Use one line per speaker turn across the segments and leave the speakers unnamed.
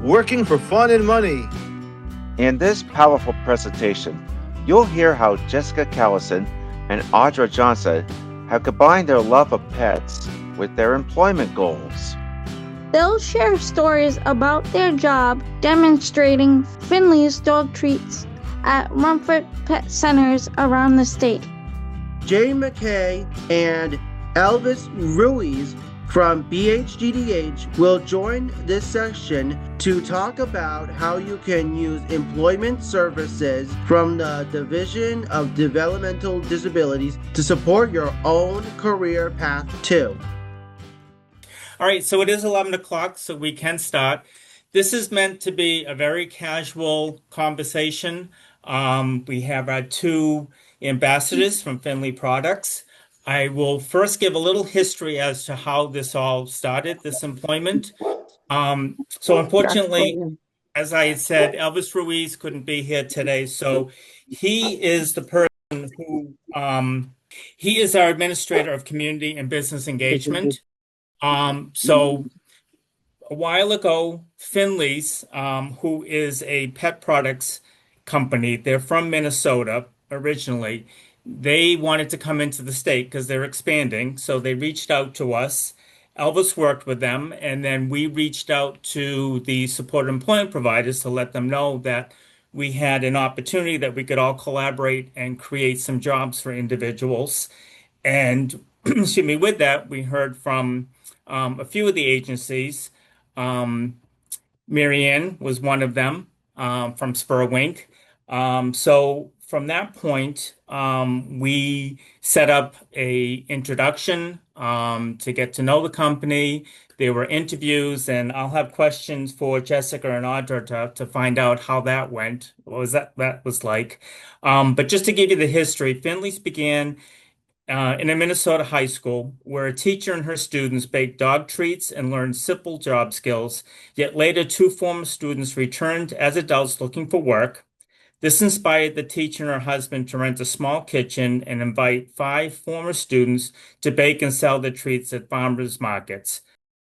working for fun and money.
In this powerful presentation, you'll hear how Jessica Callison and Audra Johnson have combined their love of pets with their employment goals.
They'll share stories about their job demonstrating Finley's dog treats at Rumford Pet Centers around the state.
McKay and Elvys Ruiz from BHDDH will join this session to talk about how you can use employment services from the Division of Developmental Disabilities to support your own career path too.
All right, so it is 11 o'clock, so we can start. This is meant to be a very casual conversation. We have our two ambassadors from Finley Products. I will first give a little history as to how this all started, this employment. So unfortunately, as I had said, Elvys Ruiz couldn't be here today. So he is the person who, he is our administrator of community and business engagement. So a while ago, Finley's, who is a pet products company, they're from Minnesota originally. They wanted to come into the state because they're expanding. So they reached out to us. Elvys worked with them. And then we reached out to the supported employment providers to let them know that we had an opportunity that we could all collaborate and create some jobs for individuals. And excuse me, with that, we heard from a few of the agencies. Marianne was one of them from Spurwink. So from that point, we set up a introduction to get to know the company. There were interviews, and I'll have questions for Jessica and Audra to find out how that went. What was that was like? But just to give you the history, Finley's began in a Minnesota high school where a teacher and her students baked dog treats and learned simple job skills. Yet later, two former students returned as adults looking for work. This inspired the teacher and her husband to rent a small kitchen and invite 5 former students to bake and sell the treats at farmers markets.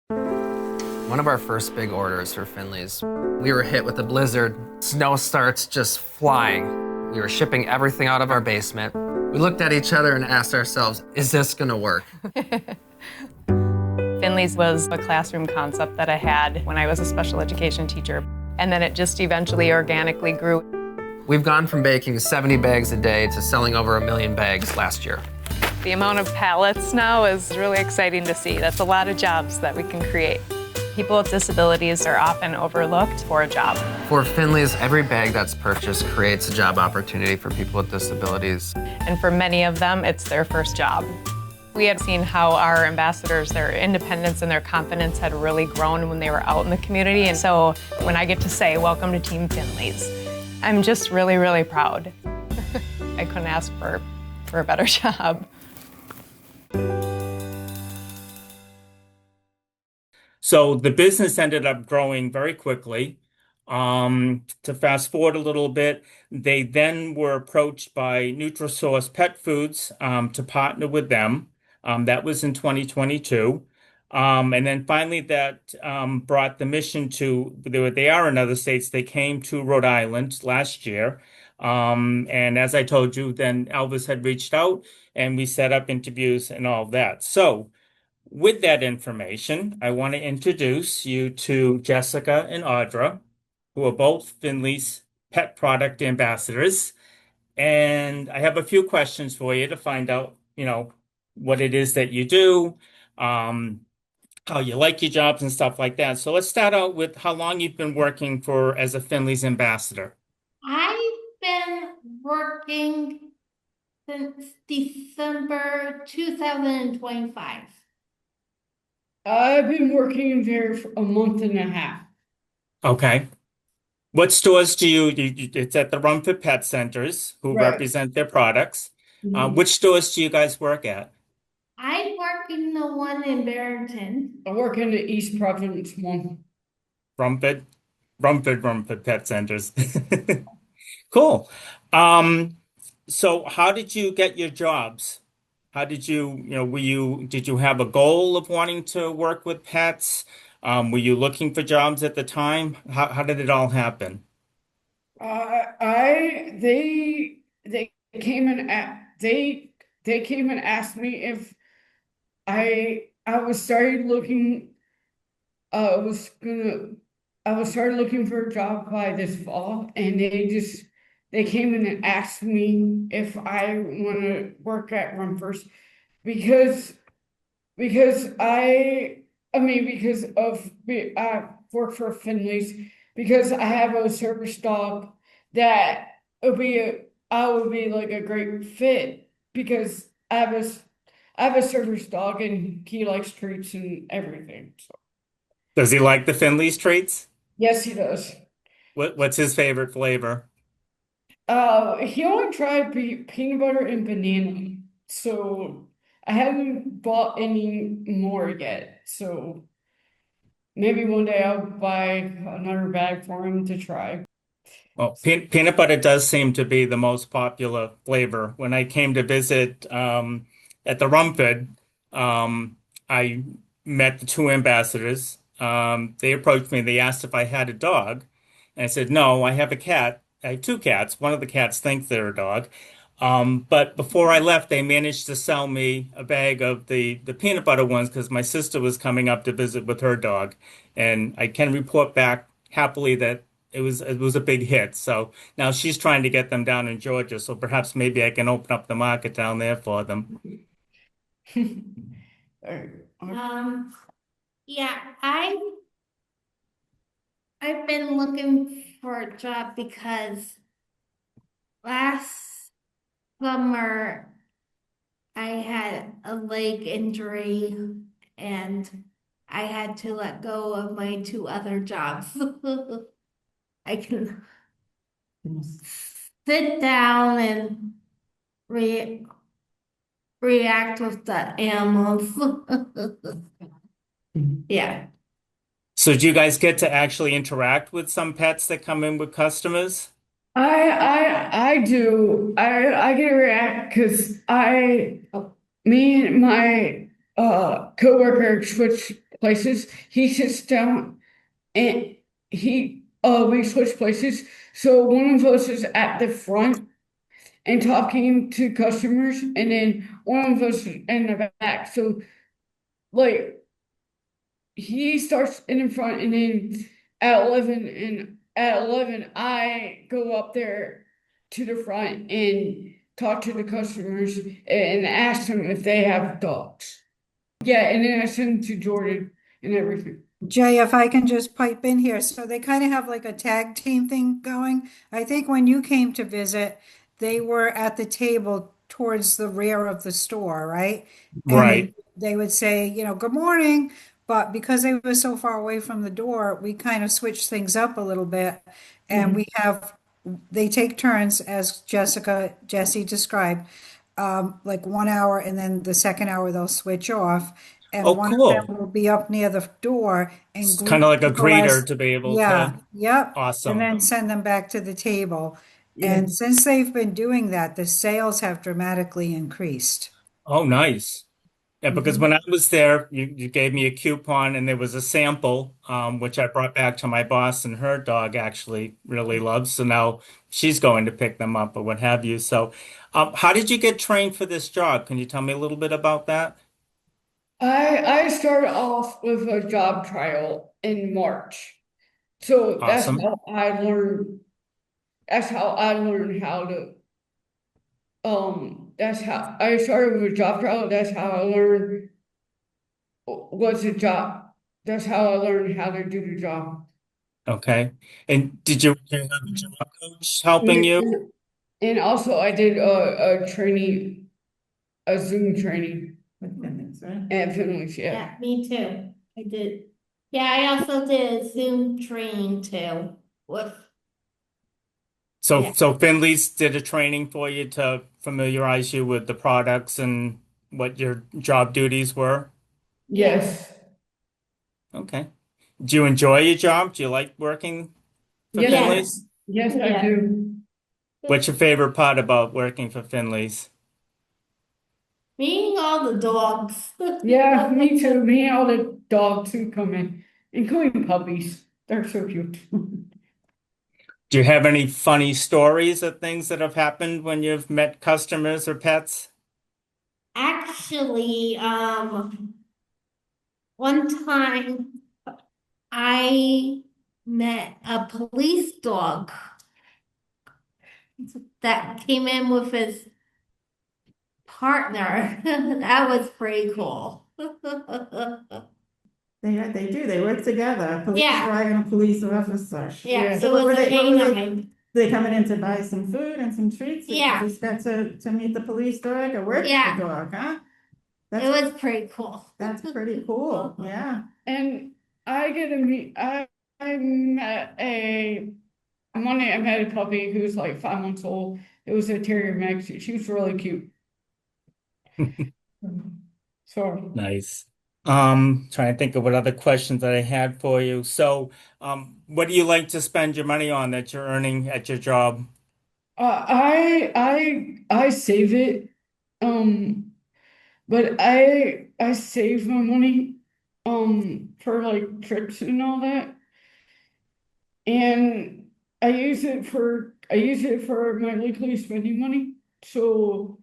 One of our first big orders for Finley's, we were hit with a blizzard. Snow starts just flying. We were shipping everything out of our basement. We looked at each other and asked ourselves, is this gonna work?
Finley's was a classroom concept that I had when I was a special education teacher, and then it just eventually organically grew.
We've gone from baking 70 bags a day to selling over 1 million bags last year.
The amount of pallets now is really exciting to see. That's a lot of jobs that we can create. People with disabilities are often overlooked for a job.
For Finley's, every bag that's purchased creates a job opportunity for people with disabilities.
And for many of them, it's their first job. We had seen how our ambassadors, their independence and their confidence had really grown when they were out in the community. And so when I get to say, welcome to Team Finley's, I'm just really, really proud. I couldn't ask for a better job.
So the business ended up growing very quickly. To fast forward a little bit, they then were approached by Nutrisource Pet Foods to partner with them. That was in 2022. And then finally that brought the mission to, they are in other states, they came to Rhode Island last year. And as I told you, then Elvys had reached out and we set up interviews and all of that. So with that information, I want to introduce you to Jessica and Audra, who are both Finley's pet product ambassadors. And I have a few questions for you to find out, what it is that you do, how you like your jobs and stuff like that. So let's start out with how long you've been working as a Finley's ambassador.
I've been working since December 2025.
I've been working there for a month and a half.
Okay. What stores do it's at the Rumford Pet Centers, who
Right.
represent their products.
Mhm.
Which stores do you guys work at?
I work in the one in Barrington.
I work in the East Providence one.
Rumford Pet Centers. Cool. So how did you get your jobs? How did you, did you have a goal of wanting to work with pets? Were you looking for jobs at the time? How did it all happen?
They came and they came and asked me if I was started looking I was gonna I was started looking for a job by this fall, and they came in and asked me if I want to work at Rumford because because I mean because I work for Finley's because I have a service dog that I would be like a great fit because I have a service dog and he likes treats and everything. So
Does he like the Finley's treats?
yes, he does.
What's his favorite flavor?
He only tried peanut butter and banana, so I haven't bought any more yet. So maybe one day I'll buy another bag for him to try.
Well, peanut butter does seem to be the most popular flavor. When I came to visit at the Rumford, I met the two ambassadors. They approached me. They asked if I had a dog. And I said, no, I have a cat. I have two cats. One of the cats thinks they're a dog. But before I left, they managed to sell me a bag of the peanut butter ones because my sister was coming up to visit with her dog. And I can report back happily that it was a big hit. So now she's trying to get them down in Georgia. So perhaps maybe I can open up the market down there for them.
Um, yeah, I've been looking for a job because last summer I had a leg injury and I had to let go of my two other jobs. I can sit down and react with the animals. Yeah.
So do you guys get to actually interact with some pets that come in with customers?
I do. I get a react because me and my coworker switch places. He sits down and we switch places. So one of us is at the front and talking to customers, and then one of us is in the back. So like he starts in the front, and then at 11 I go up there to the front and talk to the customers and ask them if they have dogs. Yeah, and then I send them to Jordan and everything.
Jay, if I can just pipe in here. So they kind of have like a tag team thing going. I think when you came to visit, they were at the table towards the rear of the store, right? And
Right.
they would say, good morning. But because they were so far away from the door, we kind of switched things up a little bit. And they take turns, as Jesse described, like 1 hour, and then the second hour they'll switch off. And
Oh,
one of
cool.
them will be up near the door and
It's kind
greet
of like a
people
greeter to be able
yeah,
to.
yep. And
Awesome.
then send them back to the table.
Yeah.
And since they've been doing that, the sales have dramatically increased.
Oh, nice. Yeah, because when I was there, you gave me a coupon and there was a sample, which I brought back to my boss, and her dog actually really loves. So now she's going to pick them up or what have you. So, how did you get trained for this job? Can you tell me a little bit about that?
I started off with a job trial in March. So
Awesome.
that's how I learned how to that's how I started with a job trial. That's how I learned what's a job. That's how I learned how to do the job.
Okay. And did you have a job coach helping you?
And also I did a training, a Zoom training at Finley's, yeah.
Yeah, me too. I did. Yeah, I also did a Zoom training too with,
So,
Yeah.
so Finley's did a training for you to familiarize you with the products and what your job duties were?
Yes.
Okay. Do you enjoy your job? Do you like working for
Yes.
Finley's?
Yes, I
Yeah.
do.
What's your favorite part about working for Finley's?
meeting all the dogs.
Yeah, me too. Me and all the dogs who come in. including puppies. They're so cute.
Do you have any funny stories of things that have happened when you've met customers or pets?
Actually, one time I met a police dog that came in with his partner. That was pretty cool.
They do. They work together. A police
Yeah.
dog and a police officer.
Yeah,
So
it
what
was
were
a canine.
they coming in to buy some food and some treats?
Yeah.
Just got to meet the police dog or work
Yeah.
the dog, huh?
It was pretty cool.
That's pretty cool. Yeah.
And I get to meet, I met one day I met a puppy who was like 5 months old. It was a terrier mix. She was really cute. So
Nice. Trying to think of what other questions that I had for you. So, what do you like to spend your money on that you're earning at your job?
I save it. But I save my money for like trips and all that. And I use it for my weekly spending money. So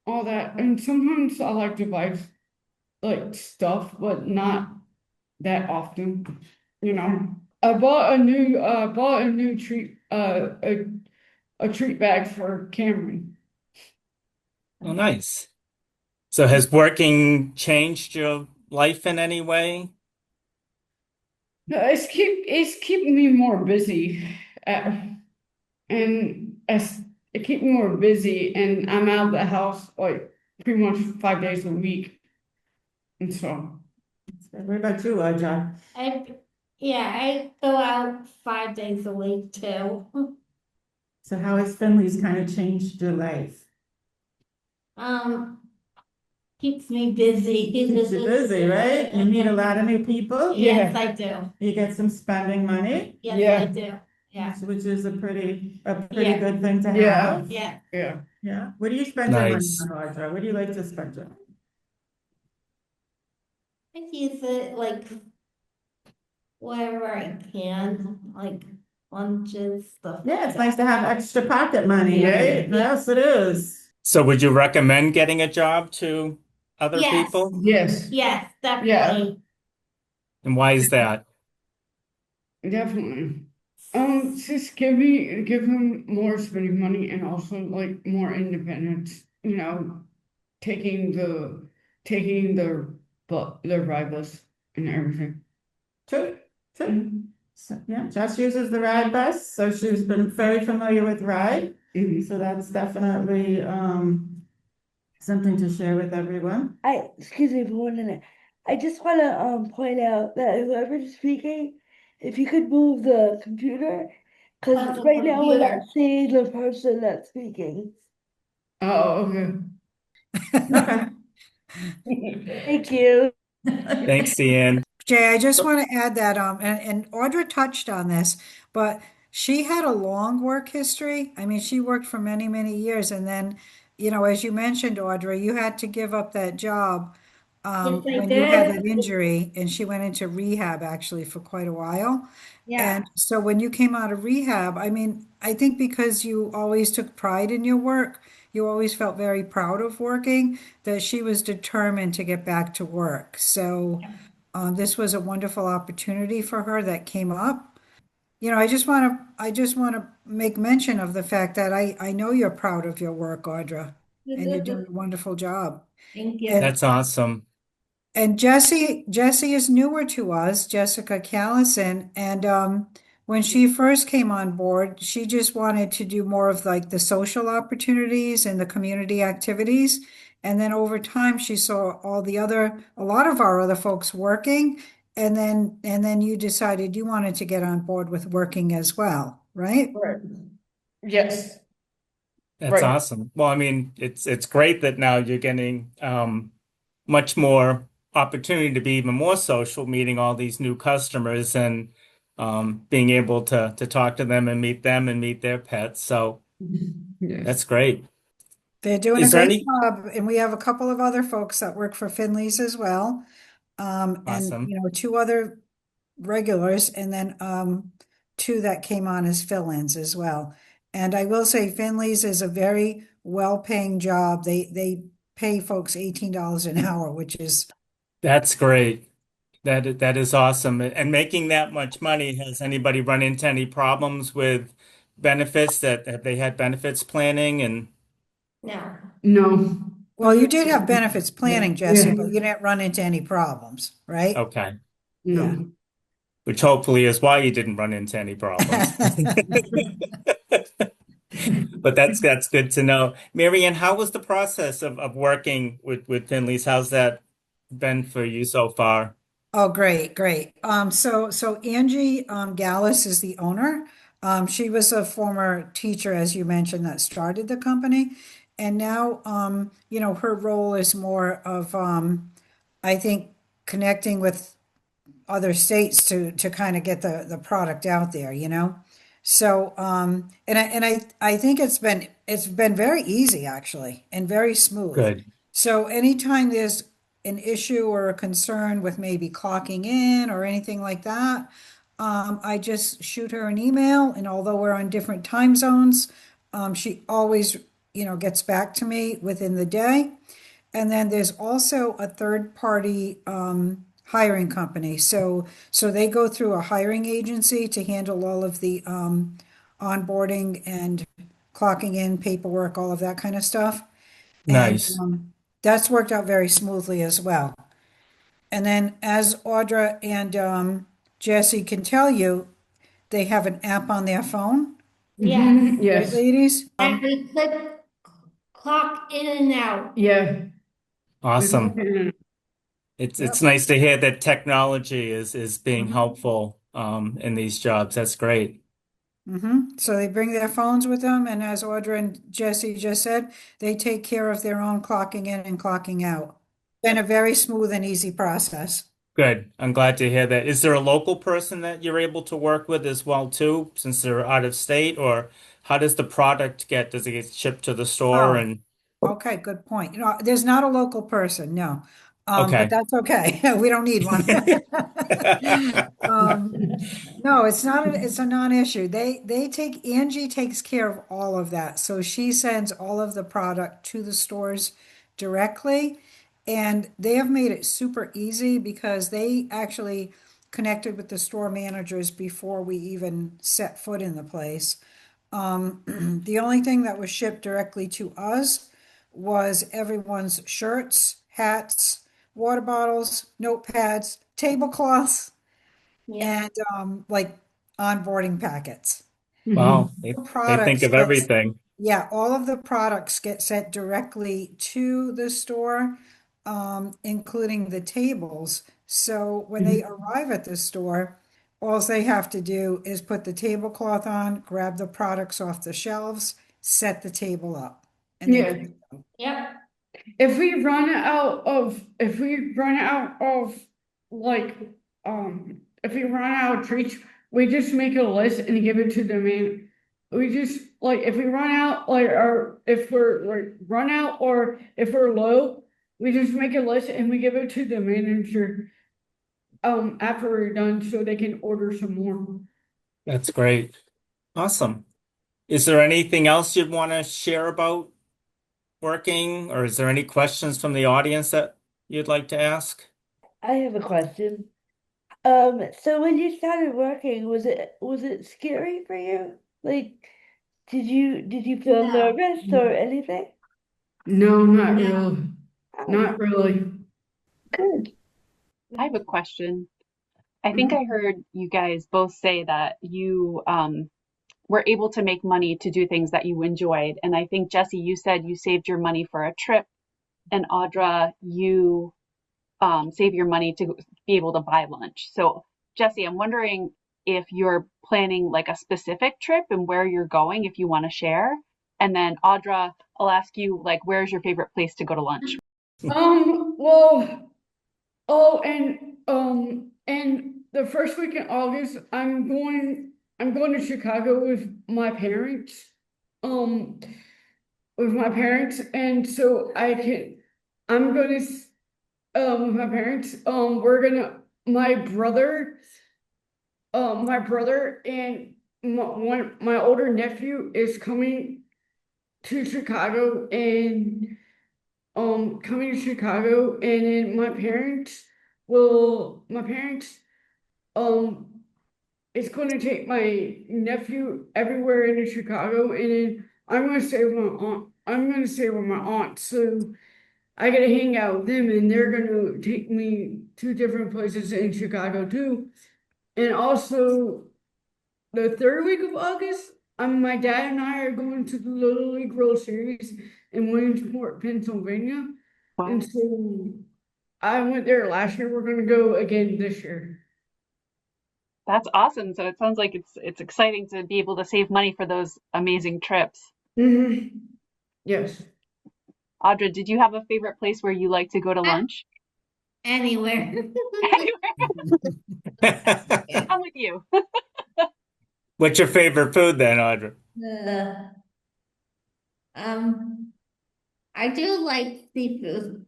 all that. And sometimes I like to buy like stuff, but not that often, you know. I bought a new treat a treat bag for Cameron.
Oh, nice. So has working changed your life in any way?
It's keeping me more busy, and it keep me more busy, and I'm out of the house like pretty much 5 days a week, and so.
What about you, Audra?
I go out 5 days a week too.
So how has Finley's kind of changed your life?
Keeps me busy.
Keeps you busy, right? You meet a lot of new people.
Yes, I do.
You get some spending money.
Yes,
Yeah.
I do. Yeah.
Which is a pretty
Yeah.
good thing to
Yeah.
have.
Yeah.
Yeah.
Yeah. What do you spend your money
Nice.
on, Audra? What do you like to spend your money?
I use it like wherever I can, like lunches, stuff.
Yeah, it's nice to have extra pocket money,
Yeah.
right?
Yeah.
Yes, it is.
So would you recommend getting a job to other
Yes.
people?
Yes,
Yes, definitely.
And why is that?
definitely. Just give them more spending money and also like more independence, you know, taking their ride bus and everything.
True. So, yeah, Jess uses the ride bus, so she's been very familiar with ride.
Mhm.
So that's definitely something to share with everyone.
Excuse me for 1 minute. I just want to point out that whoever's speaking, if you could move the computer, because
the
right now we're
computer.
not seeing the person that's speaking.
Oh, okay.
Okay.
Thank you.
Thanks, Ian.
Jay, I just want to add that, and Audra touched on this, but she had a long work history. I mean, she worked for many, many years, and then, as you mentioned, Audra, you had to give up that job
Yes, I
when you had
did.
that injury, and she went into rehab actually for quite a while.
Yeah.
And so when you came out of rehab, I mean, I think because you always took pride in your work, you always felt very proud of working, that she was determined to get back to work. So this was a wonderful opportunity for her that came up. I just want to make mention of the fact that I know you're proud of your work, Audra, and you're doing a wonderful job.
Thank you.
And
That's awesome.
and Jessie is newer to us, Jessica Callison, and when she first came on board, she just wanted to do more of like the social opportunities and the community activities. And then over time, she saw a lot of our other folks working, and then you decided you wanted to get on board with working as well, right?
Right. Yes.
That's
Right.
awesome. Well, I mean, it's great that now you're getting much more opportunity to be even more social, meeting all these new customers and being able to talk to them and meet their pets. So
Yes.
that's great.
They're doing a
Is there
great
any
job, and we have a couple of other folks that work for Finley's as well. And
awesome?
two other regulars, and then 2 that came on as fill-ins as well. And I will say Finley's is a very well-paying job. They pay folks $18 an hour, which is
That's great. That is awesome. And making that much money, has anybody run into any problems with benefits? That have they had benefits planning and
No.
No.
well, you did have benefits planning, Jesse,
Yeah.
but you didn't run into any problems, right?
okay.
Yeah.
No.
Which hopefully is why you didn't run into any problems. But that's good to know. Marianne, how was the process of working with Finley's? How's that been for you so far?
Oh, great, great. So Angie Gallus is the owner. She was a former teacher, as you mentioned, that started the company. And now, her role is more of, I think, connecting with other states to kind of get the product out there, So, and I think it's been very easy actually and very smooth.
Good.
So anytime there's an issue or a concern with maybe clocking in or anything like that, I just shoot her an email, and although we're on different time zones, she always, gets back to me within the day. And then there's also a third party hiring company. So they go through a hiring agency to handle all of the onboarding and clocking in paperwork, all of that kind of stuff. And
Nice.
that's worked out very smoothly as well. And then, as Audra and Jesse can tell you, they have an app on their phone.
Yes.
Right,
Yes.
ladies?
And we click clock in and out.
Yeah.
Awesome. It's
Yep.
nice to hear that technology is being helpful in these jobs. That's great.
So they bring their phones with them, and as Audra and Jesse just said, they take care of their own clocking in and clocking out. Been a very smooth and easy process.
Good. I'm glad to hear that. Is there a local person that you're able to work with as well too, since they're out of state, or how does the product does it get shipped to the store
Oh,
and
okay, good point. There's not a local person, no. But
okay.
that's okay. We don't need one. No, it's a non-issue. Angie takes care of all of that. So she sends all of the product to the stores directly. And they have made it super easy because they actually connected with the store managers before we even set foot in the place. The only thing that was shipped directly to us was everyone's shirts, hats, water bottles, notepads, tablecloths,
Yeah.
and like onboarding packets.
Wow, they think
Products
of everything.
Yeah, all of the products get sent directly to the store, including the tables. So when they arrive at the store, all they have to do is put the tablecloth on, grab the products off the shelves, set the table up. And
Yeah.
Yep.
If we run out of like, if we run out of treats, we just make a list and give it to the man. We just like, if we run out, like, or if we're like run out, or if we're low, we just make a list and we give it to the manager after we're done, so they can order some more.
That's great. Awesome. Is there anything else you'd want to share about working, or is there any questions from the audience that you'd like to ask?
I have a question. So when you started working, was it scary for you? Like, did you feel
No.
nervous or anything?
No, not
No.
really. Not really.
Good.
I have a question. I think I heard you guys both say that you were able to make money to do things that you enjoyed. And I think, Jesse, you said you saved your money for a trip. And Audra, you save your money to be able to buy lunch. So, Jesse, I'm wondering if you're planning like a specific trip and where you're going, if you want to share. And then Audra, I'll ask you, like, where's your favorite place to go to lunch?
Well, oh, and the first week in August, I'm going to Chicago with my parents. And so I'm going to with my parents. My brother my brother and my older nephew is coming to Chicago and then my parents is going to take my nephew everywhere in Chicago, and then I'm going to stay with my aunt. So I get to hang out with them, and they're going to take me to different places in Chicago too. And also, the third week of August, my dad and I are going to the Little League World Series in Williamsport, Pennsylvania.
Wow.
And so I went there last year. We're going to go again this year.
That's awesome. So it sounds like it's exciting to be able to save money for those amazing trips.
Mm-hmm. Yes.
Audra, did you have a favorite place where you like to go to lunch?
Anywhere.
I'm with you.
What's your favorite food then, Audra?
I do like seafood.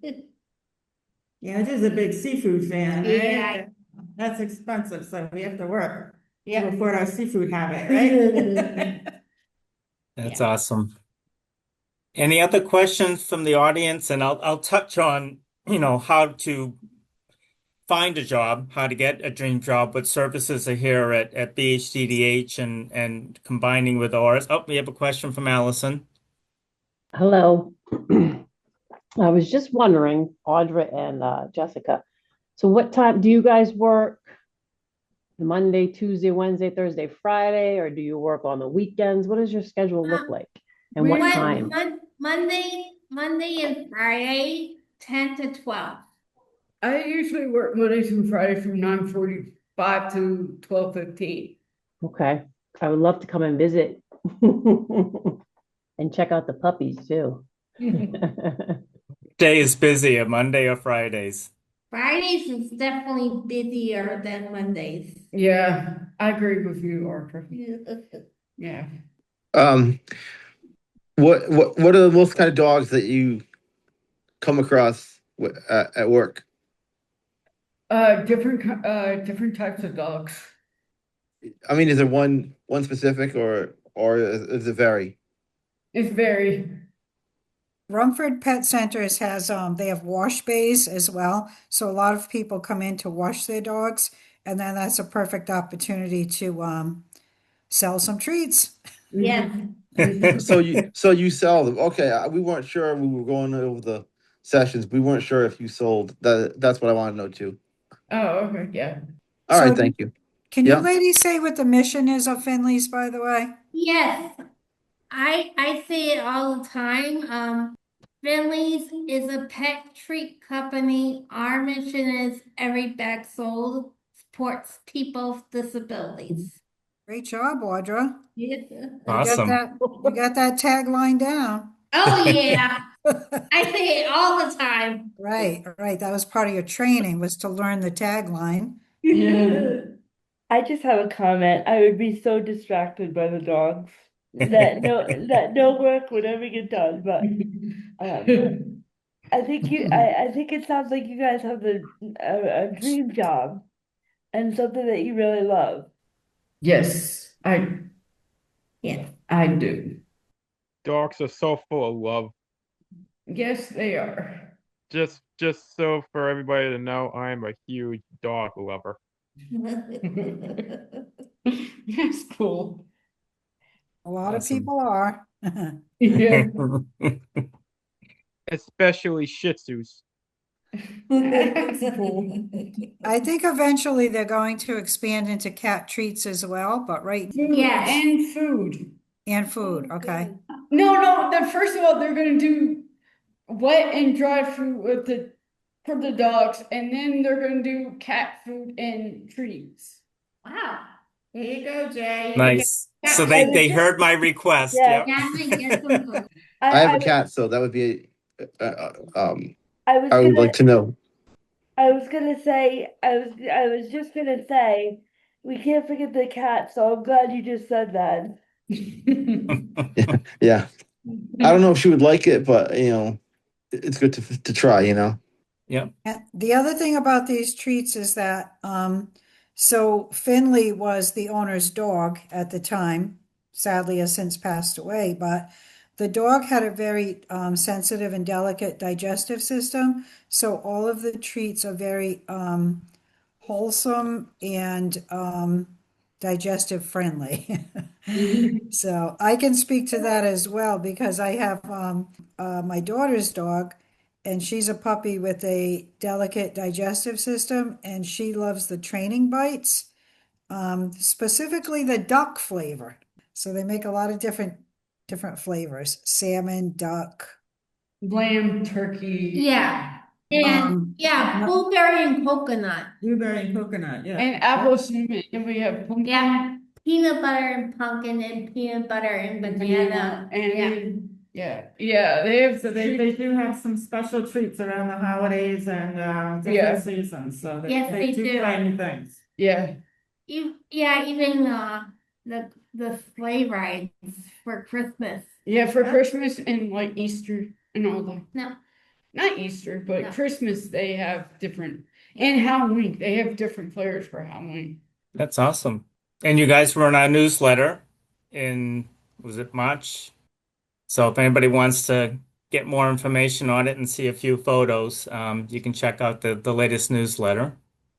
Yeah, it is a big seafood fan, right?
Yeah.
That's expensive, so we have to work to afford our seafood habit, right?
That's awesome. Any other questions from the audience? And I'll touch on, how to find a job, how to get a dream job, what services are here at BHDDH and combining with ours. Oh, we have a question from Allison.
Hello. I was just wondering, Audra and Jessica, so what time do you guys work? Monday, Tuesday, Wednesday, Thursday, Friday, or do you work on the weekends? What does your schedule look like? And what time?
Monday and Friday, 10 to 12.
I usually work Monday through Friday from 9:45 to 12:15.
Okay. I would love to come and visit and check out the puppies too.
Day is busier, Monday or Fridays?
Fridays is definitely busier than Mondays.
Yeah, I agree with you, Audra. Yeah.
What are the most kind of dogs that you come across at work?
Different types of dogs.
I mean, is there one specific or is it vary?
It's very.
Rumford Pet Centers has they have wash bays as well, so a lot of people come in to wash their dogs, and then that's a perfect opportunity to sell some treats.
Yeah.
So you sell them. Okay, we weren't sure. We were going over the sessions. We weren't sure if you sold. That's what I want to know too.
Oh, okay, yeah.
All right, thank you.
Can you ladies say what the mission is of Finley's, by the way?
Yes. I say it all the time. Finley's is a pet treat company. Our mission is every bag sold supports people with disabilities.
Great job, Audra.
Yeah.
Awesome.
You got that tagline down.
Oh yeah. I say it all the time.
Right. That was part of your training, was to learn the tagline.
Yeah.
I just have a comment. I would be so distracted by the dogs that no work would ever get done. But I think it sounds like you guys have a dream job and something that you really love.
Yes, I do.
Dogs are so full of love.
Yes, they are.
Just so for everybody to know, I'm a huge dog lover.
That's cool.
A lot of people are.
Yeah.
Especially Shih Tzus.
That's cool.
I think eventually they're going to expand into cat treats as well, but
Yes.
And food.
And food, okay.
No, first of all, they're gonna do wet and dry food for the dogs, and then they're gonna do cat food and treats.
Wow.
Here you go, Jay.
Nice. So they heard my request.
Yeah.
Yep.
I have a cat, so that would be
I
would like to know.
I was just gonna say we can't forget the cat, so I'm glad you just said that.
Yeah. I don't know if she would like it, but it's good to try,
Yeah.
The other thing about these treats is that So Finley was the owner's dog at the time, sadly has since passed away, but the dog had a very sensitive and delicate digestive system. So all of the treats are very wholesome and digestive friendly. So I can speak to that as well because I have my daughter's dog, and she's a puppy with a delicate digestive system, and she loves the training bites, specifically the duck flavor. So they make a lot of different flavors: salmon, duck,
Lamb, turkey.
Yeah. And yeah, blueberry and coconut.
Blueberry and coconut, yeah.
And apple cinnamon, and we have pumpkin.
Yeah. Peanut butter and pumpkin and peanut butter and banana.
And yeah, they have.
So they do have some special treats around the holidays and different seasons, so they do tiny things.
Yeah.
Even the sleigh rides for Christmas.
Yeah, for Christmas and like Easter and all that.
No.
Not Easter, but
No.
Christmas they have different, and Halloween they have different flavors for Halloween.
That's awesome. And you guys were in our newsletter in, was it March? So if anybody wants to get more information on it and see a few photos, you can check out the latest newsletter.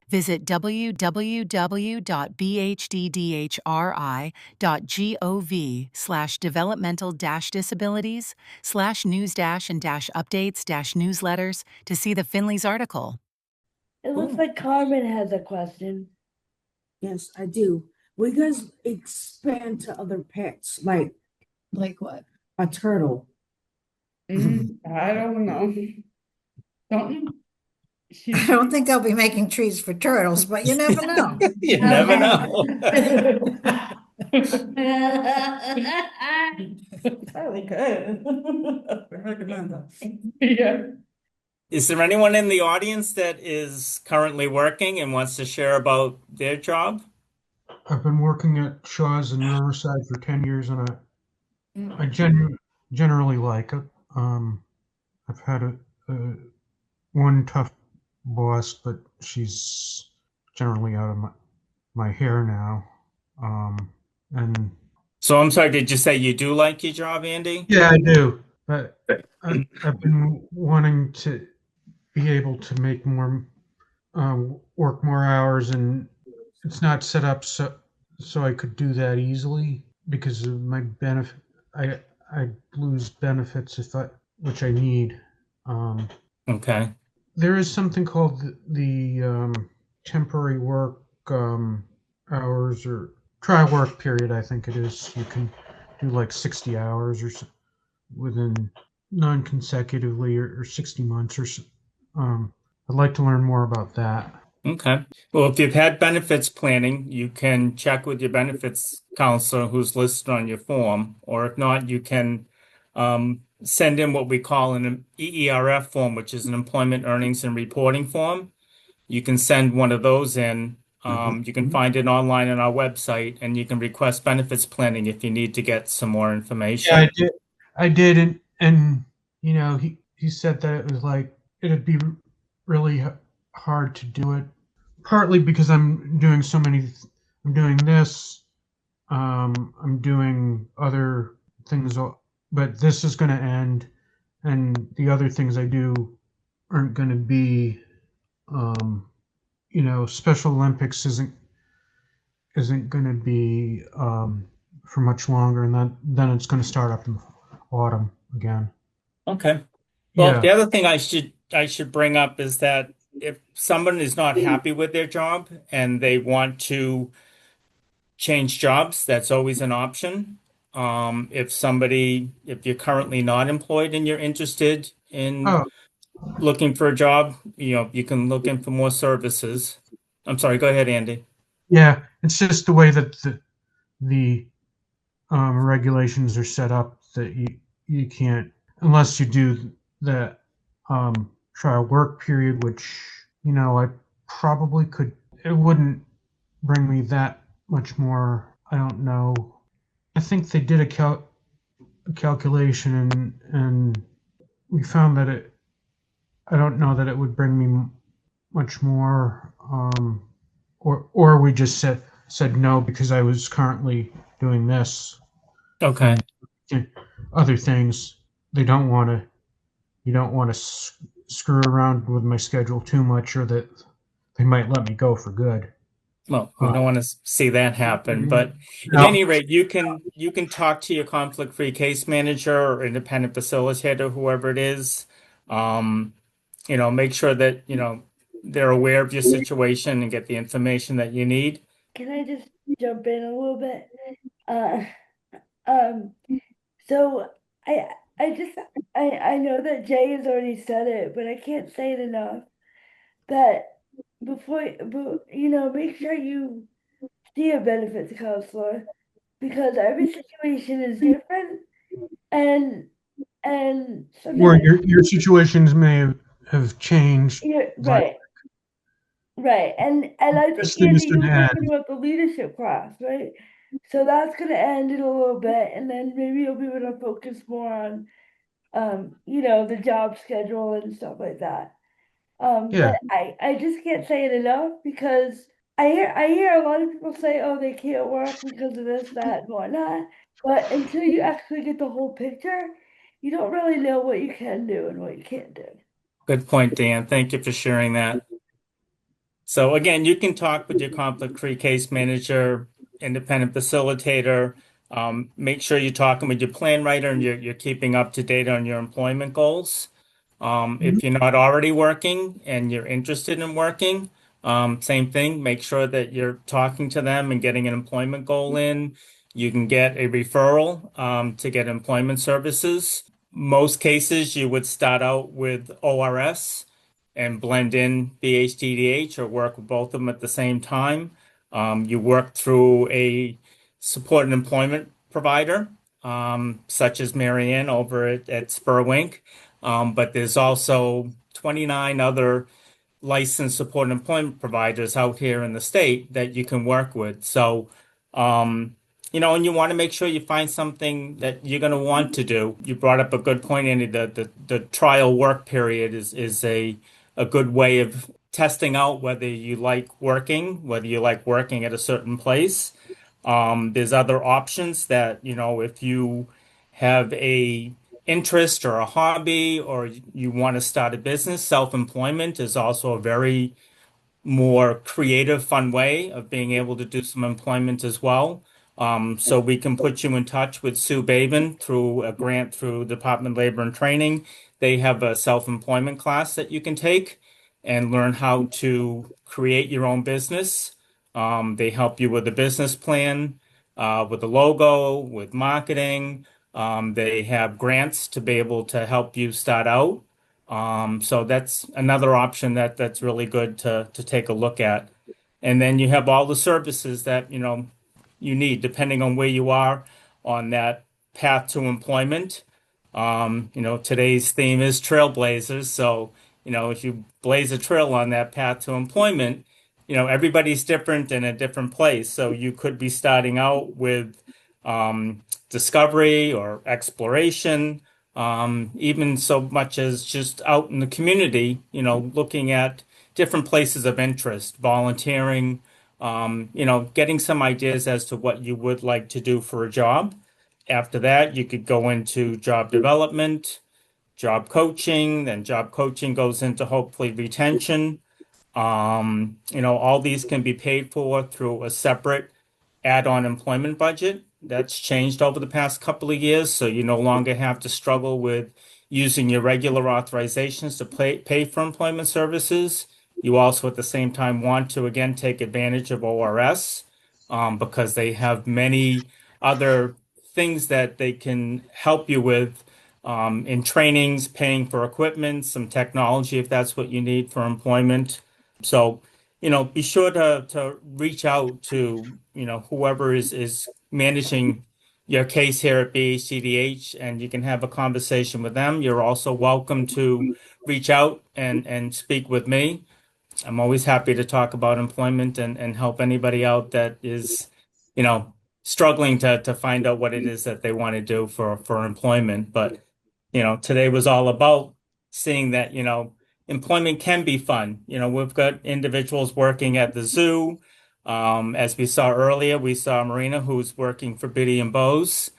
Visit www.bhddhri.gov/developmental-disabilities/news-and-updates-newsletters to see the Finley's article.
It looks like Carmen has a question.
Yes, I do. Will you guys expand to other pets, like
what?
a turtle?
I don't know. Don't you?
I don't think they'll be making treats for turtles, but you never know.
You never know.
Probably could. Recommend that.
Yeah.
Is there anyone in the audience that is currently working and wants to share about their job?
I've been working at Shaw's in Riverside for 10 years, and I generally like it. I've had one tough boss, but she's generally out of my hair now. And
So I'm sorry, did you say you do like your job, Andy?
yeah, I do. But I've been wanting to be able to make more, work more hours, and it's not set up so I could do that easily because of my benefit. I lose benefits which I need.
Okay.
There is something called the temporary work hours or trial work period. I think it is. You can do like 60 hours or so within non-consecutively or 60 months or so. I'd like to learn more about that.
Okay. Well, if you've had benefits planning, you can check with your benefits counselor who's listed on your form, or if not, you can send in what we call an EERF form, which is an employment earnings and reporting form. You can send one of those in. You can find it online on our website, and you can request benefits planning if you need to get some more information.
Yeah, I did, and you know, he said that it was like it'd be really hard to do it, partly because I'm doing so many. I'm doing this. I'm doing other things, but this is going to end, and the other things I do aren't going to be. You know, Special Olympics isn't going to be for much longer, and then it's going to start up in the autumn again.
Okay. Well,
Yeah.
the other thing I should bring up is that if someone is not happy with their job and they want to change jobs, that's always an option. If you're currently not employed and you're interested in looking for a job, you can look in for more services. I'm sorry, go ahead, Andy.
Yeah, it's just the way that the regulations are set up that you can't, unless you do the trial work period, which, I probably could. It wouldn't bring me that much more. I don't know. I think they did a calculation and we found that I don't know that it would bring me much more or we just said no because I was currently doing this.
Okay.
Other things they don't want to. You don't want to screw around with my schedule too much, or that they might let me go for good.
Well, we don't want to see that happen, but at
No.
any rate, you can talk to your conflict-free case manager or independent facilitator, whoever it is. Make sure that, they're aware of your situation and get the information that you need.
Can I just jump in a little bit? Uh, um, so I I know that Jay has already said it, but I can't say it enough that make sure you see a benefits counselor because every situation is different and
Or
sometimes
your situations may have changed.
right. Right. And I think
This thing
Andy,
is
you
gonna
were talking
end.
about the leadership class, right? So that's gonna end in a little bit and then maybe you'll be able to focus more on the job schedule and stuff like that.
Yeah.
But I just can't say it enough because I hear a lot of people say, oh, they can't work because of this, that, and whatnot. But until you actually get the whole picture, you don't really know what you can do and what you can't do.
Good point, Dan. Thank you for sharing that. So again, you can talk with your conflict-free case manager, independent facilitator. Make sure you're talking with your plan writer and you're keeping up to date on your employment goals. If you're not already working and you're interested in working, same thing. Make sure that you're talking to them and getting an employment goal in. You can get a referral to get employment services. Most cases, you would start out with ORS and blend in BHDDH or work with both of them at the same time. You work through a support and employment provider, such as Marianne over at Spurwink. But there's also 29 other licensed support and employment providers out here in the state that you can work with. So, and you want to make sure you find something that you're going to want to do. You brought up a good point, Andy. The trial work period is a good way of testing out whether you like working at a certain place. There's other options that, if you have a interest or a hobby or you want to start a business, self-employment is also a very more creative, fun way of being able to do some employment as well. So we can put you in touch with Sue Babin through a grant through the Department of Labor and Training. They have a self-employment class that you can take and learn how to create your own business. They help you with a business plan, with a logo, with marketing. They have grants to be able to help you start out. So that's another option that's really good to take a look at. And then you have all the services that, you need depending on where you are on that path to employment. Today's theme is Trailblazers. So, if you blaze a trail on that path to employment, everybody's different in a different place. So you could be starting out with discovery or exploration, even so much as just out in the community, looking at different places of interest, volunteering, getting some ideas as to what you would like to do for a job. After that, you could go into job development, job coaching, then job coaching goes into hopefully retention. All these can be paid for through a separate add-on employment budget. That's changed over the past couple of years, so you no longer have to struggle with using your regular authorizations to pay for employment services. You also at the same time want to again take advantage of ORS because they have many other things that they can help you with in trainings, paying for equipment, some technology if that's what you need for employment. So, be sure to reach out to, whoever is managing your case here at BHDDH and you can have a conversation with them. You're also welcome to reach out and speak with me. I'm always happy to talk about employment and help anybody out that is, struggling to find out what it is that they want to do for employment. But, today was all about seeing that, employment can be fun. We've got individuals working at the zoo, As we saw earlier, we saw Marina, who's working for Biddy and Bose.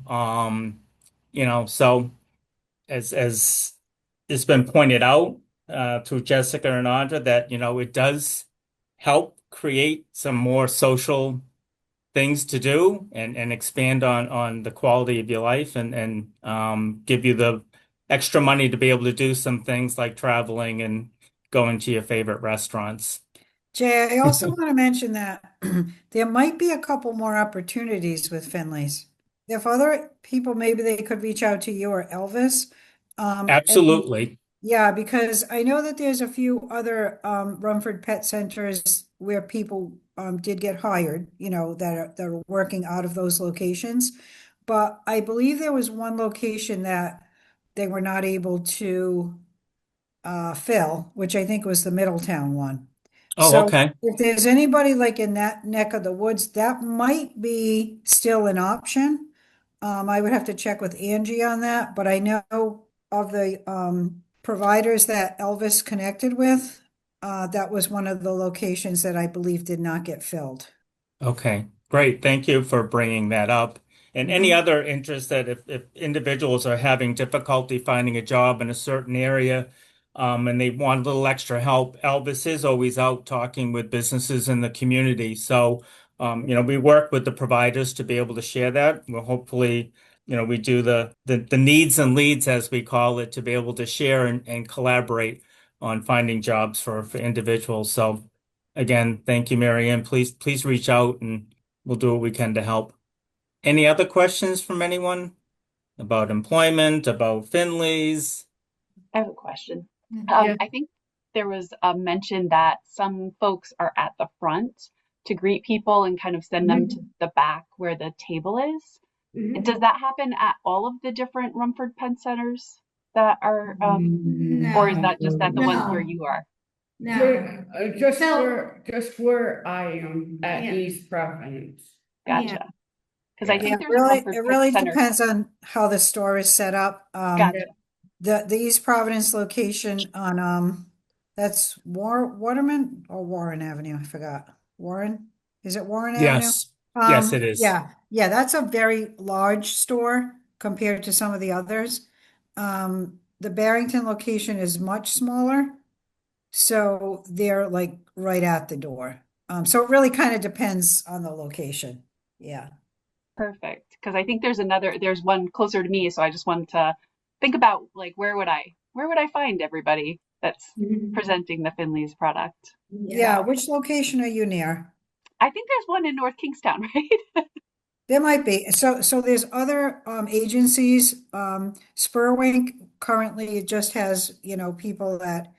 So as it's been pointed out through Jessica and Audra, that it does help create some more social things to do and expand on the quality of your life and give you the extra money to be able to do some things like traveling and going to your favorite restaurants.
Jay, I also want to mention that there might be a couple more opportunities with Finley's. If other people, maybe they could reach out to you or Elvis.
Absolutely.
Yeah, because I know that there's a few other Rumford Pet Centers where people did get hired, that are working out of those locations. But I believe there was one location that they were not able to fill, which I think was the Middletown one.
Oh,
So
okay.
if there's anybody like in that neck of the woods, that might be still an option. I would have to check with Angie on that, but I know of the providers that Elvis connected with, that was one of the locations that I believe did not get filled.
Okay, great. Thank you for bringing that up. And any other interest that if individuals are having difficulty finding a job in a certain area, and they want a little extra help, Elvis is always out talking with businesses in the community. So, we work with the providers to be able to share that. We'll hopefully, we do the needs and leads, as we call it, to be able to share and collaborate on finding jobs for individuals. So again, thank you, Marianne. Please reach out and we'll do what we can to help. Any other questions from anyone about employment, about Finley's?
I have a question.
Yeah.
I think there was a mention that some folks are at the front to greet people and kind of send them to the back where the table is. Does that happen at all of the different Rumford Pet Centers that are, or is that just at the ones where you are?
No.
Just where I am at East Providence.
Gotcha. Because I think
Yeah,
there's a Rumford
it
Pet
really
Center.
depends on how the store is set up.
Gotcha.
The East Providence location on that's Waterman or Warren Avenue, I forgot. Warren? Is it Warren Avenue?
Yes. Yes, it is.
Yeah, that's a very large store compared to some of the others. The Barrington location is much smaller, so they're like right at the door. So it really kind of depends on the location. Yeah.
Perfect. Because I think there's one closer to me, so I just wanted to think about like where would I find everybody that's presenting the Finley's product?
Yeah, which location are you near?
I think there's one in North Kingstown, right?
There might be. So there's other agencies. Spurwink currently just has, people at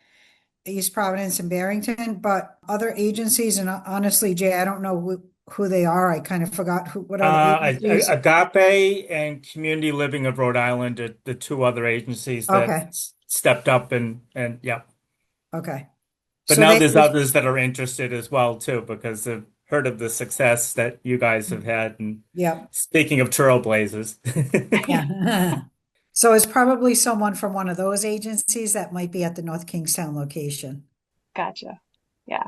East Providence and Barrington, but other agencies, and honestly, Jay, I don't know who they are. I kind of forgot what other agencies.
Agape and Community Living of Rhode Island are the two other agencies that
Okay.
stepped up and yeah.
Okay.
But
So
now there's others that are interested as well too, because they've heard of the success that you guys have had. And
yeah.
speaking of Trailblazers.
Yeah. So it's probably someone from one of those agencies that might be at the North Kingstown location.
Gotcha. Yeah.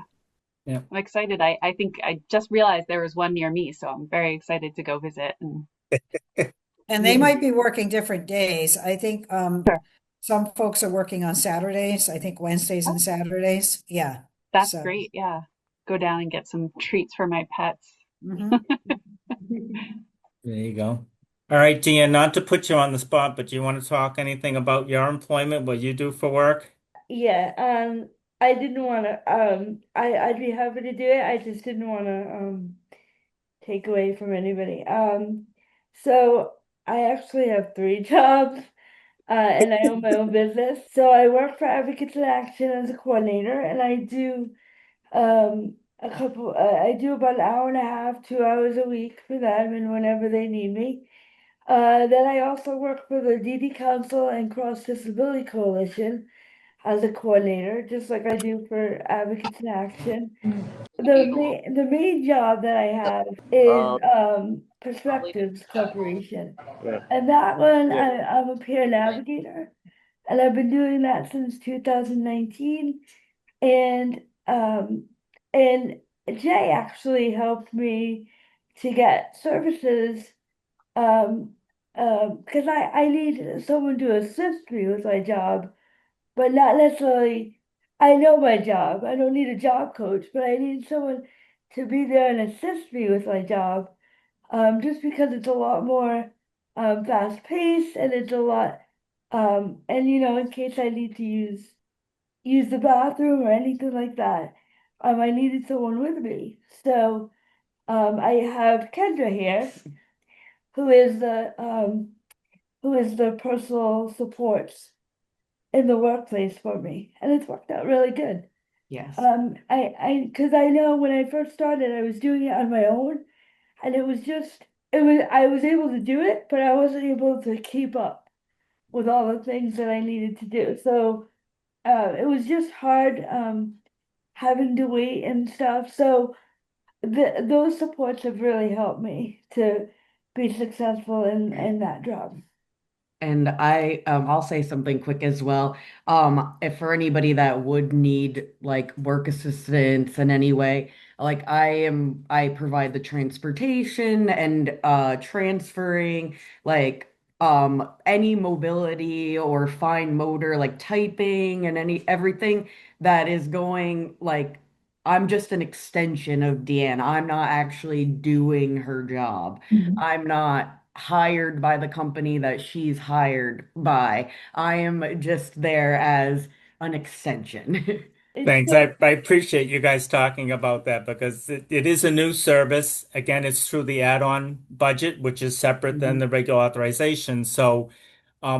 Yeah.
I'm excited. I think I just realized there was one near me, so I'm very excited to go visit.
And they might be working different days. I think some folks are working on Saturdays. I think Wednesdays and Saturdays. Yeah.
That's great. Yeah. Go down and get some treats for my pets.
There you go. All right, Deanne, not to put you on the spot, but do you want to talk anything about your employment, what you do for work?
Yeah, I didn't want to, I'd be happy to do it. I just didn't want to, take away from anybody. So I actually have 3 jobs, and I own my own business. So I work for Advocates in Action as a coordinator, and I do, I do about an hour and a half, 2 hours a week for them and whenever they need me. Then I also work for the DD Council and Cross Disability Coalition as a coordinator, just like I do for Advocates in Action. The main job that I have is Perspectives Corporation. And that one, I'm a peer navigator, and I've been doing that since 2019. And Jay actually helped me to get services, because I need someone to assist me with my job, but not necessarily, I know my job. I don't need a job coach, but I need someone to be there and assist me with my job. Just because it's a lot more fast paced and it's a lot, and in case I need to use the bathroom or anything like that, I needed someone with me. So I have Kendra here, who is the personal supports in the workplace for me, and it's worked out really good.
Yes.
Because I know when I first started, I was doing it on my own, and I was able to do it, but I wasn't able to keep up with all the things that I needed to do. So it was just hard having to wait and stuff. So those supports have really helped me to be successful in that job.
And I'll say something quick as well. If for anybody that would need like work assistance in any way, like I provide the transportation and transferring like any mobility or fine motor like typing and everything that is going like I'm just an extension of Deanne. I'm not actually doing her job. I'm not hired by the company that she's hired by. I am just there as an extension.
Thanks. I appreciate you guys talking about that because it is a new service. Again, it's through the add-on budget, which is separate than the regular authorization. So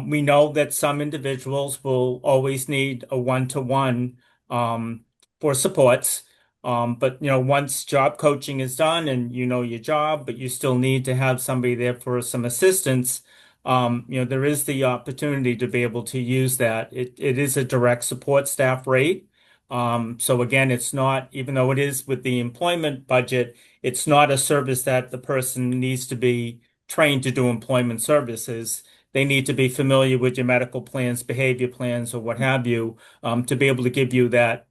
we know that some individuals will always need a one-to-one for supports. But once job coaching is done and you know your job, but you still need to have somebody there for some assistance, there is the opportunity to be able to use that. It is a direct support staff rate. So again, it's not, even though it is with the employment budget, it's not a service that the person needs to be trained to do employment services. They need to be familiar with your medical plans, behavior plans, or what have you, to be able to give you that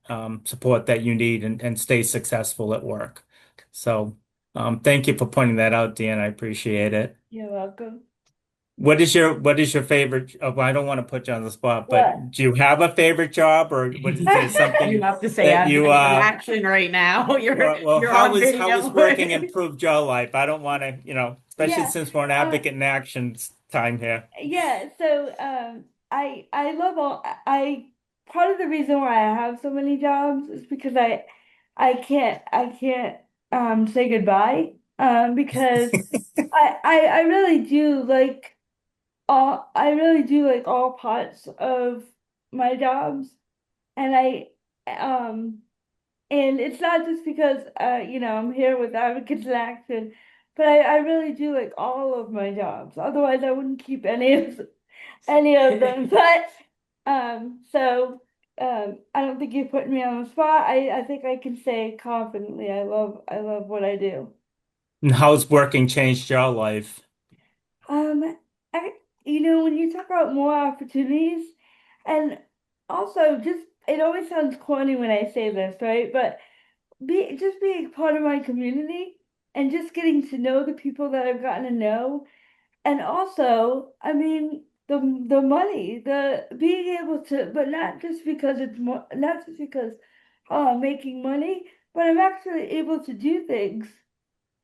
support that you need and stay successful at work. So thank you for pointing that out, Dan. I appreciate it.
You're welcome.
What is your favorite? Well, I don't want to put you on the spot, but do you have a favorite job, or what is there something
You have to say
that
I'm
you
in action right now. You're
how
on
is
video.
working improved your life? I don't want to, especially
Yeah,
since we're an advocate in action time here.
Yeah, so I love all I part of the reason why I have so many jobs is because I can't say goodbye because I really do like all parts of my jobs, and and it's not just because I'm here with Advocates in Action, but I really do like all of my jobs. Otherwise, I wouldn't keep any of them. But I don't think you're putting me on the spot. I think I can say confidently I love what I do.
And how's working changed your life?
Um, I, when you talk about more opportunities, and also just it always sounds corny when I say this, right? But just being part of my community and just getting to know the people that I've gotten to know, and also, I mean, the money, the being able to, but not just because it's more, not just because I'm making money, but I'm actually able to do things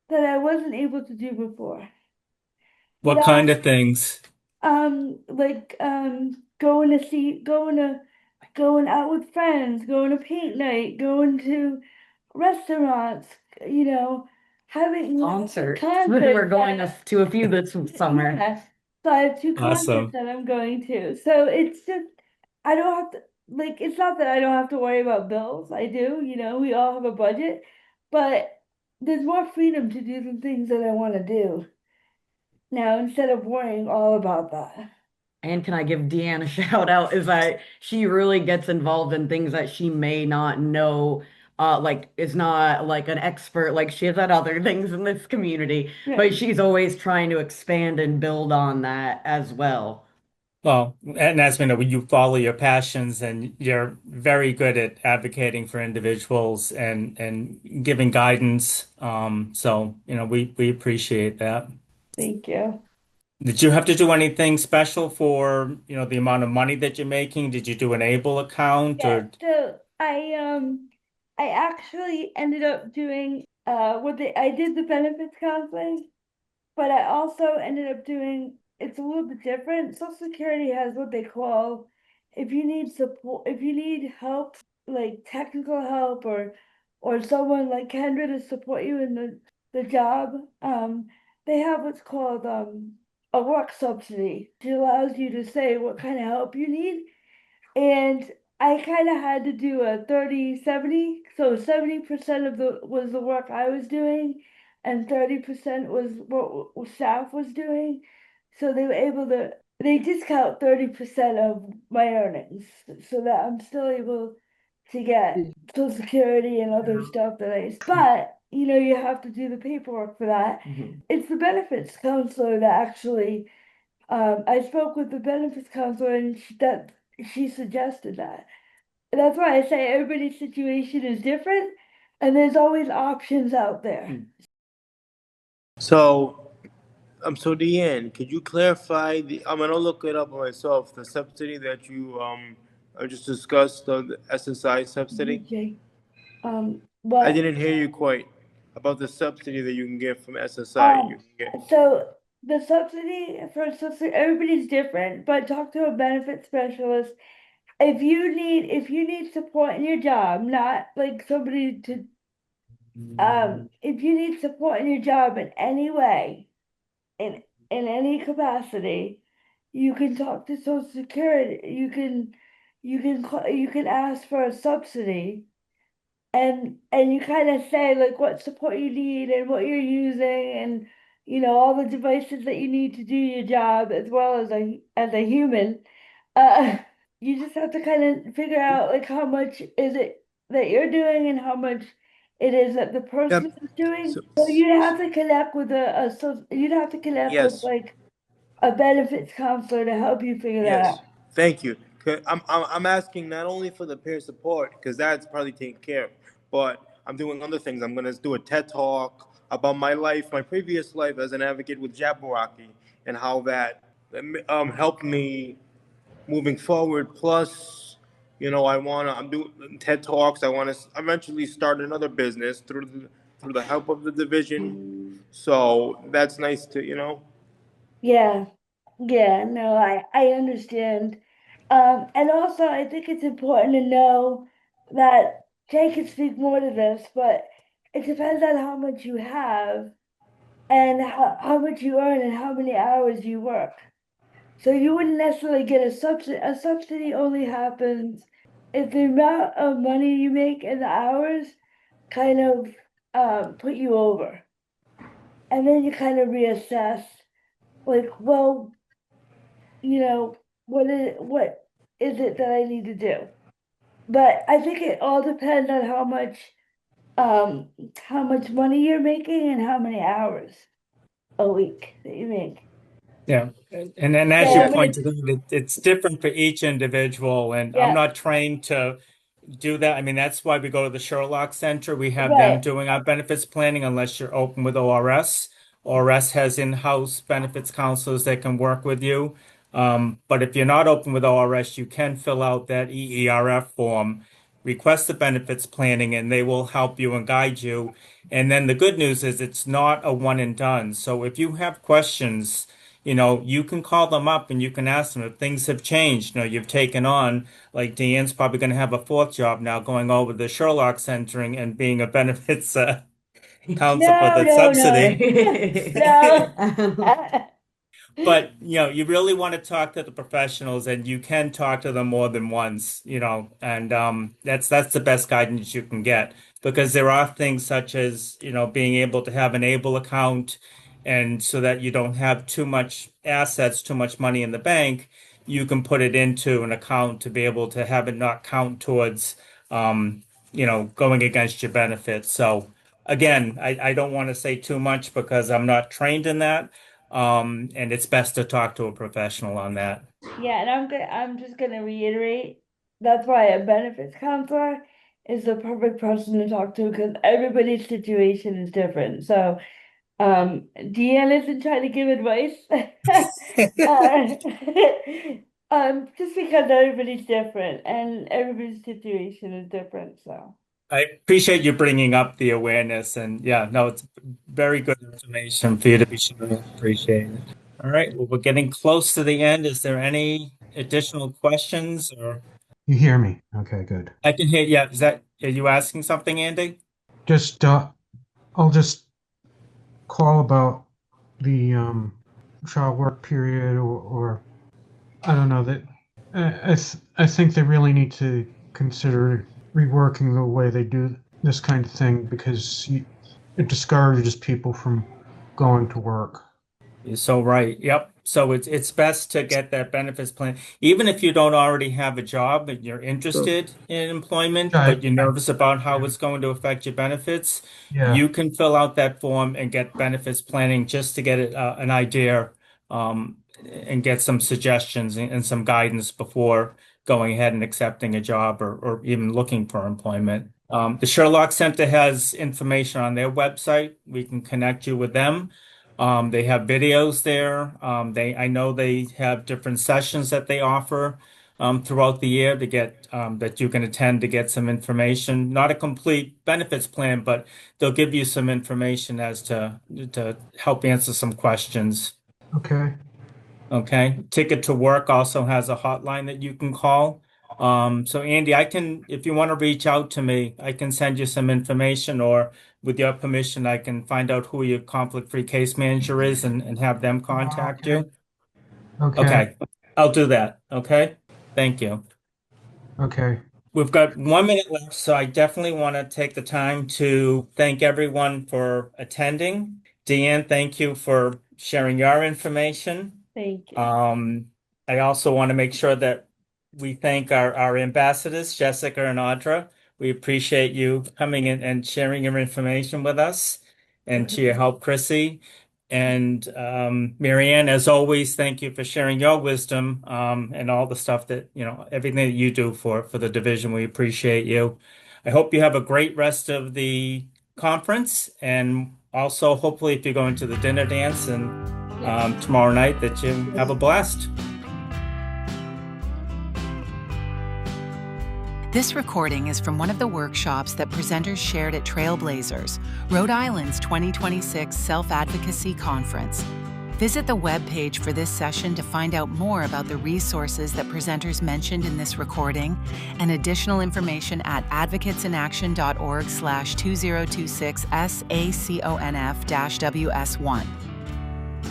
that I wasn't able to do before.
What kind of things?
Like going out with friends, going to paint night, going to restaurants, having
Concert.
concerts.
We're going to a few this summer.
Yeah. So I have two concerts
Awesome.
that I'm going to. So it's just I don't have to it's not that I don't have to worry about bills. I do, we all have a budget, but there's more freedom to do the things that I want to do now instead of worrying all about that.
And can I give Deanne a shout out? Is that she really gets involved in things that she may not know, like is not like an expert, like she is at other things in this community,
Yeah.
but she's always trying to expand and build on that as well.
Well, and as we know, you follow your passions and you're very good at advocating for individuals and giving guidance. So, we appreciate that.
Thank you.
Did you have to do anything special for, the amount of money that you're making? Did you do an ABLE account
Yeah,
or?
so I actually ended up doing I did the benefits counseling, but I also ended up doing it's a little bit different. Social Security has what they call if you need support, if you need help, like technical help or someone like Kendra to support you in the job, they have what's called a work subsidy. It allows you to say what kind of help you need. And I kind of had to do a 30-70. So 70% of the was the work I was doing, and 30% was what staff was doing. So they were able to, they discount 30% of my earnings so that I'm still able to get Social Security and other stuff but you have to do the paperwork for that. It's the benefits counselor that actually I spoke with the benefits counselor and she suggested that. And that's why I say everybody's situation is different and there's always options out there.
So, so Deanne, could you clarify I'm gonna look it up myself, the subsidy that you just discussed, the SSI subsidy?
Okay.
I
But
didn't hear you quite about the subsidy that you can get from SSI. You can get.
so the subsidy for everybody's different, but talk to a benefit specialist. If you need support in your job, not like somebody to if you need support in your job in any way, in any capacity, you can talk to Social Security. You can ask for a subsidy, and you kind of say like what support you need and what you're using, and all the devices that you need to do your job as well as a human. Uh, you just have to kind of figure out like how much is it that you're doing and how much it is that the person is doing. So you'd have to connect with you'd have to connect with
Yes.
like a benefits counselor to help you figure that
Yes.
out.
Thank you. 'Cause I'm asking not only for the peer support because that's probably taken care of, but I'm doing other things. I'm gonna do a TED talk about my life, my previous life as an advocate with Jabberwocky, and how that helped me moving forward. Plus, I'm doing TED Talks. I want to eventually start another business through the help of the division. So that's nice to.
Yeah, yeah, no, I understand. And also I think it's important to know that Jay can speak more to this, but it depends on how much you have and how much you earn and how many hours you work. So you wouldn't necessarily get a subsidy. A subsidy only happens if the amount of money you make and the hours kind of put you over. And then you kind of reassess, like, well, what is it that I need to do? But I think it all depends on how much money you're making and how many hours a week that you make.
Yeah. And then as
So
you
I mean,
pointed out, it's different for each individual. And I'm
yeah,
not trained to do that. I mean, that's why we go to the Sherlock Center. We have them
right.
doing our benefits planning unless you're open with ORS. ORS has in-house benefits counselors that can work with you. But if you're not open with ORS, you can fill out that EERF form, request the benefits planning, and they will help you and guide you. And then the good news is it's not a one and done. So if you have questions, you can call them up and you can ask them if things have changed. You've taken on, like Deanne's probably going to have a fourth job now going over the Sherlock Center and being a benefits counsel for
No,
the
no,
subsidy.
no, no.
But you really want to talk to the professionals, and you can talk to them more than once, and that's the best guidance you can get because there are things such as being able to have an able account, and so that you don't have too much assets, too much money in the bank, you can put it into an account to be able to have it not count towards going against your benefits. So again, I don't want to say too much because I'm not trained in that. And it's best to talk to a professional on that.
Yeah, and I'm just gonna reiterate, that's why a benefits counselor is the perfect person to talk to because everybody's situation is different. So, Deanne isn't trying to give advice. Just because everybody's different and everybody's situation is different, so.
I appreciate you bringing up the awareness, and yeah, no, it's very good information for you to be sharing. Appreciate it. All right, well, we're getting close to the end. Is there any additional questions or?
You hear me? Okay, good.
I can hear, yeah, are you asking something, Andy?
Just, I'll just call about the child work period, or I don't know, that I think they really need to consider reworking the way they do this kind of thing, because it discourages people from going to work.
You're so right. Yep. So it's best to get that benefits plan, even if you don't already have a job and you're interested in employment, but you're nervous about how it's going to affect your benefits.
Yeah.
You can fill out that form and get benefits planning just to get an idea, and get some suggestions and some guidance before going ahead and accepting a job or even looking for employment. The Sherlock Center has information on their website. We can connect you with them. They have videos there. I know they have different sessions that they offer throughout the year to get that you can attend to get some information. Not a complete benefits plan, but they'll give you some information as to help answer some questions.
Okay.
Okay. Ticket to Work also has a hotline that you can call. So Andy, if you want to reach out to me, I can send you some information, or with your permission, I can find out who your conflict-free case manager is and have them contact you. Okay. I'll do that. Okay. Thank you.
Okay.
We've got 1 minute left, so I definitely want to take the time to thank everyone for attending. Deanne, thank you for sharing your information.
Thank you.
I also want to make sure that we thank our ambassadors, Jessica and Audra. We appreciate you coming in and sharing your information with us, and to your help, Chrissy. And Marianne, as always, thank you for sharing your wisdom and all the stuff that, everything that you do for the division. We appreciate you. I hope you have a great rest of the conference, and also hopefully if you're going to the dinner dance and tomorrow night, that you have a blast.
This recording is from one of the workshops that presenters shared at Trailblazers, Rhode Island's 2026 Self-Advocacy Conference. Visit the webpage for this session to find out more about the resources that presenters mentioned in this recording and additional information at advocatesinAction.org/2026SACONF-WS1.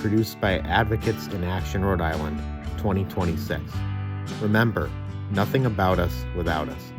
Produced by Advocates in Action Rhode Island, 2026. Remember, nothing about us without us.